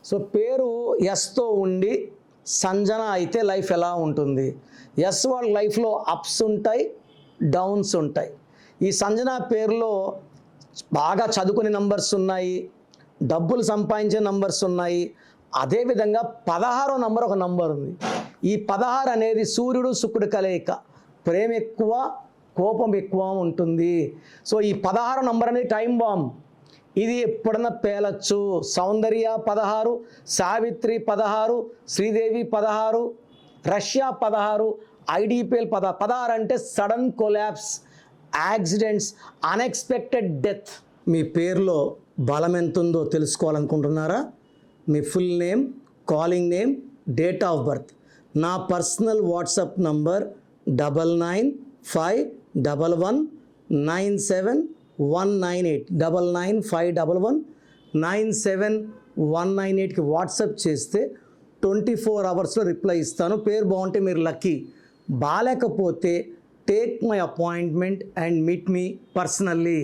So పేరు ఎస్తో ఉండి సంజన అయితే లైఫ్ ఎలా ఉంటుంది? ఎస్ వాళ్ళ లైఫ్లో అప్స్ ఉంటాయి, డౌన్స్ ఉంటాయి. ఈ సంజన పేరులో బాగా చదువుకునే నంబర్స్ ఉన్నాయి, డబ్బులు సంపాదించే నంబర్స్ ఉన్నాయి. అదేవిధంగా 16వ నంబర్ ఒక నంబర్ ఉంది. ఈ 16 అనేది సూర్యుడు శుక్రుడు కలయిక. ప్రేమ ఎక్కువ, కోపం ఎక్కువ ఉంటుంది. సో ఈ 16 నంబర్ అనేది టైం బాంబ్. ఇది ఎప్పుడన్నా పేలచ్చు. Soundarya 16, Savitri 16, Sridevi 16, Russia 16, IDPL 16. 16 అంటే sudden collapse, accidents, unexpected death. మీ పేరులో బలం ఎంత ఉందో తెలుసుకోవాలనుకుంటున్నారా? మీ full name, calling name, date of birth. నా పర్సనల్ వాట్సాప్ నంబర్ 9951197198 9951197198కి వాట్సాప్ చేస్తే 24 అవర్స్లో రిప్లై ఇస్తాను. పేరు బాగుంటే మీరు లక్కీ, బాగాలేకపోతే take my appointment and meet me personally.